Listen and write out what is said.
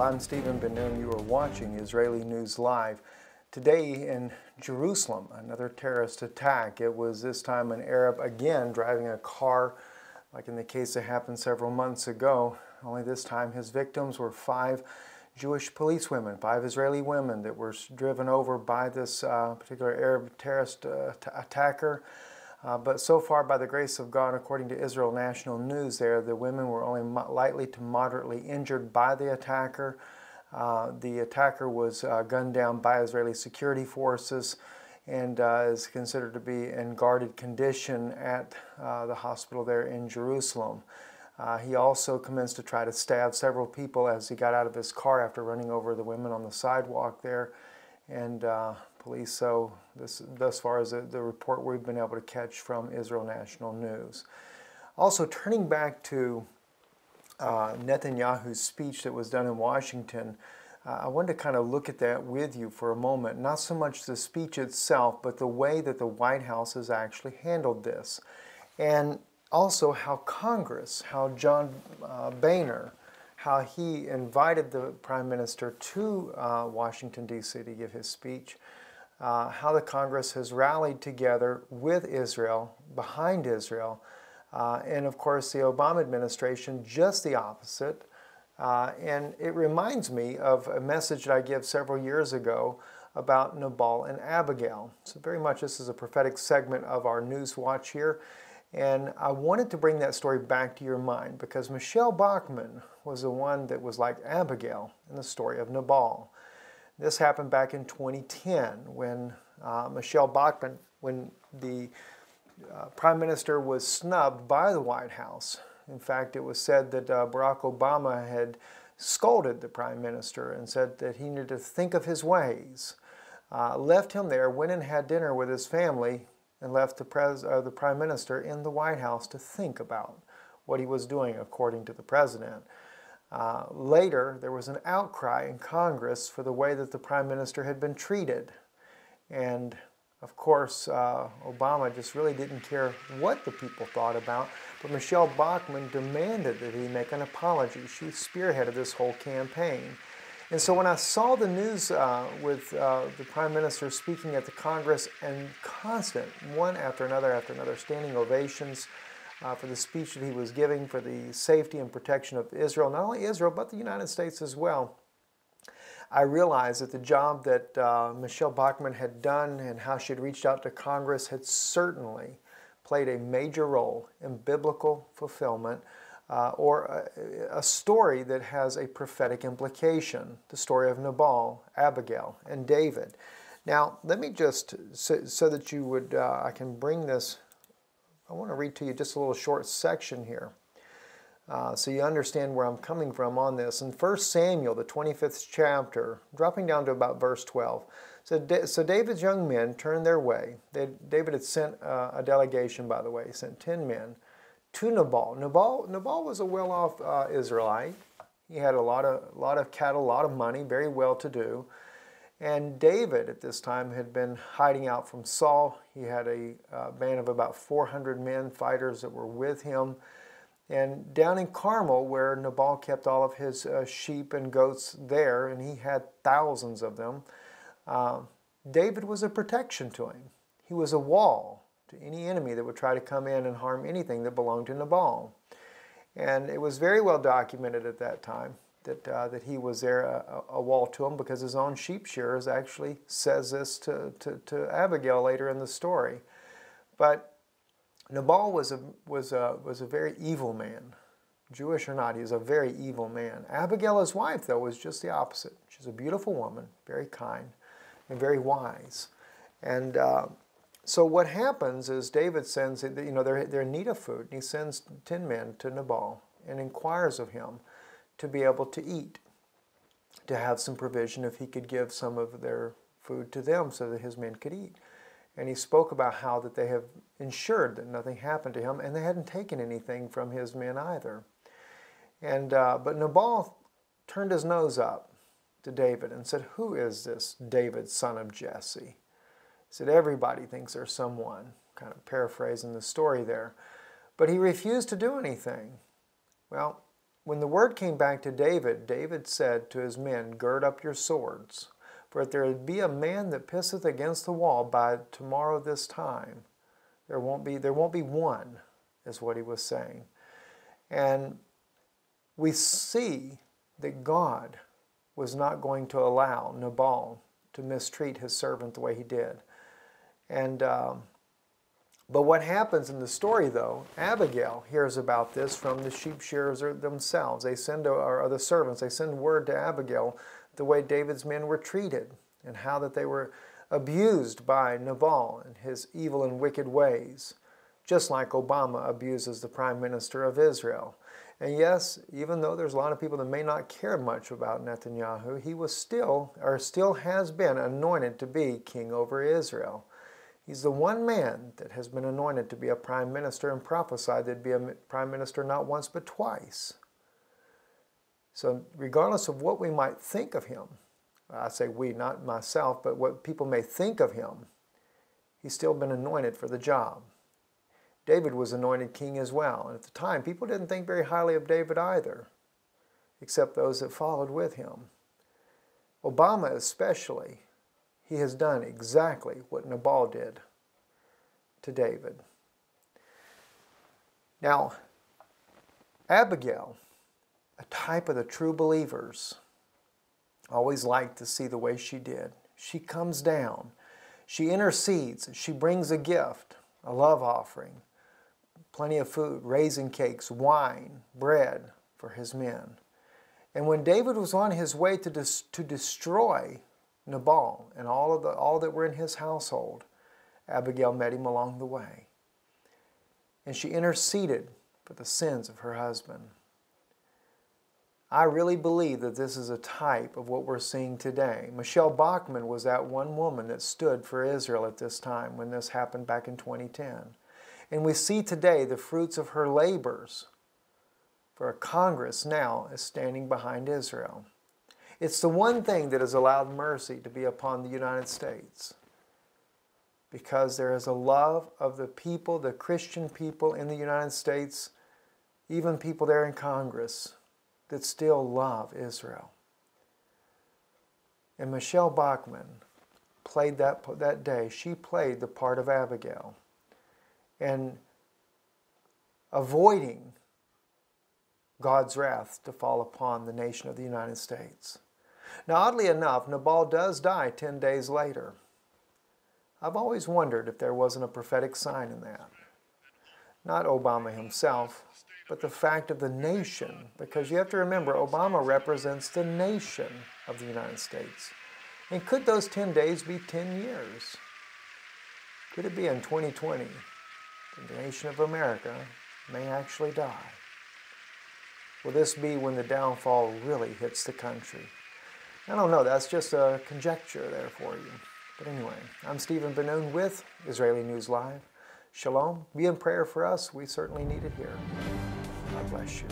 I'm Stephen Ben-Nur, and you are watching Israeli News Live. Today in Jerusalem, another terrorist attack. It was this time an Arab again driving a car, like in the case that happened several months ago. Only this time his victims were 5 Jewish policewomen, 5 Israeli women that were driven over by this particular Arab terrorist attacker. But so far, by the grace of God, according to Israel National News there, the women were only lightly to moderately injured by the attacker. The attacker was gunned down by Israeli security forces and is considered to be in guarded condition at the hospital there in Jerusalem. He also commenced to try to stab several people as he got out of his car after running over the women on the sidewalk there. And police, so thus far as the report we've been able to catch from Israel National News. Also, turning back to Netanyahu's speech that was done in Washington, I wanted to kind of look at that with you for a moment. Not so much the speech itself, but the way that the White House has actually handled this. And also how Congress, how John Boehner, how he invited the Prime Minister to Washington, D.C. to give his speech, how the Congress has rallied together with Israel, behind Israel, and of course the Obama administration just the opposite. And it reminds me of a message that I gave several years ago about Nabal and Abigail. So very much this is a prophetic segment of our News Watch here. And I wanted to bring that story back to your mind because Michelle Bachmann was the one that was like Abigail in the story of Nabal. This happened back in 2010 when Michelle Bachmann, when the Prime Minister was snubbed by the White House. In fact, it was said that Barack Obama had scolded the Prime Minister and said that he needed to think of his ways. Left him there, went and had dinner with his family, and left the Prime Minister in the White House to think about what he was doing according to the President. Later, there was an outcry in Congress for the way that the Prime Minister had been treated. And of course, Obama just really didn't care what the people thought about, but Michelle Bachmann demanded that he make an apology. She spearheaded this whole campaign. And so when I saw the news with the Prime Minister speaking at the Congress and constant, one after another, standing ovations for the speech that he was giving for the safety and protection of Israel, not only Israel, but the United States as well, I realized that the job that Michelle Bachmann had done and how she had reached out to Congress had certainly played a major role in biblical fulfillment or a story that has a prophetic implication, the story of Nabal, Abigail, and David. Now, let me just, so that you would, I can bring this, I want to read to you just a little short section here so you understand where I'm coming from on this. In 1 Samuel, the 25th chapter, dropping down to about verse 12, so David's young men turned their way. David had sent a delegation, by the way. He sent 10 men to Nabal. Nabal was a well-off Israelite. He had a lot of cattle, a lot of money, very well-to-do. And David at this time had been hiding out from Saul. He had a band of about 400 men, fighters that were with him. And down in Carmel, where Nabal kept all of his sheep and goats there, and he had thousands of them, David was a protection to him. He was a wall to any enemy that would try to come in and harm anything that belonged to Nabal. And it was very well documented at that time that he was there, a wall to him, because his own sheep shearers actually says this to Abigail later in the story. But Nabal was a very evil man. Jewish or not, he was a very evil man. Abigail, his wife, though, was just the opposite. She's a beautiful woman, very kind, and very wise. And so what happens is David sends, they're in need of food, and he sends 10 men to Nabal and inquires of him to be able to eat, to have some provision if he could give some of their food to them so that his men could eat. And he spoke about how that they have ensured that nothing happened to him, and they hadn't taken anything from his men either. And but Nabal turned his nose up to David and said, "Who is this David, son of Jesse?" He said, "Everybody thinks there's someone," kind of paraphrasing the story there. But he refused to do anything. Well, when the word came back to David, David said to his men, "Gird up your swords, for if there be a man that pisseth against the wall by tomorrow this time, there won't be one," is what he was saying. And we see that God was not going to allow Nabal to mistreat his servant the way he did. And but what happens in the story, though, Abigail hears about this from the sheep shearers themselves. They send, or the servants, they send word to Abigail the way David's men were treated and how that they were abused by Nabal and his evil and wicked ways, just like Obama abuses the Prime Minister of Israel. And yes, even though there's a lot of people that may not care much about Netanyahu, he was still, or still has been, anointed to be king over Israel. He's the one man that has been anointed to be a prime minister and prophesied that he'd be a prime minister not once but twice. So regardless of what we might think of him, I say we, not myself, but what people may think of him, he's still been anointed for the job. David was anointed king as well. And at the time, people didn't think very highly of David either, except those that followed with him. Obama especially, he has done exactly what Nabal did to David. Now, Abigail, a type of the true believers, always liked to see the way she did. She comes down, she intercedes, she brings a gift, a love offering, plenty of food, raisin cakes, wine, bread for his men. And when David was on his way to destroy Nabal and all that were in his household, Abigail met him along the way. And she interceded for the sins of her husband. I really believe that this is a type of what we're seeing today. Michelle Bachmann was that one woman that stood for Israel at this time when this happened back in 2010. And we see today the fruits of her labors, for a Congress now is standing behind Israel. It's the one thing that has allowed mercy to be upon the United States, because there is a love of the people, the Christian people in the United States, even people there in Congress, that still love Israel. And Michelle Bachmann played that day, she played the part of Abigail, and avoiding God's wrath to fall upon the nation of the United States. Now, oddly enough, Nabal does die 10 days later. I've always wondered if there wasn't a prophetic sign in that. Not Obama himself, but the fact of the nation, because you have to remember, Obama represents the nation of the United States. And could those 10 days be 10 years? Could it be in 2020 that the nation of America may actually die? Will this be when the downfall really hits the country? I don't know, that's just a conjecture there for you. But anyway, I'm Stephen Ben-Nun with Israeli News Live. Shalom. Be in prayer for us. We certainly need it here. God bless you.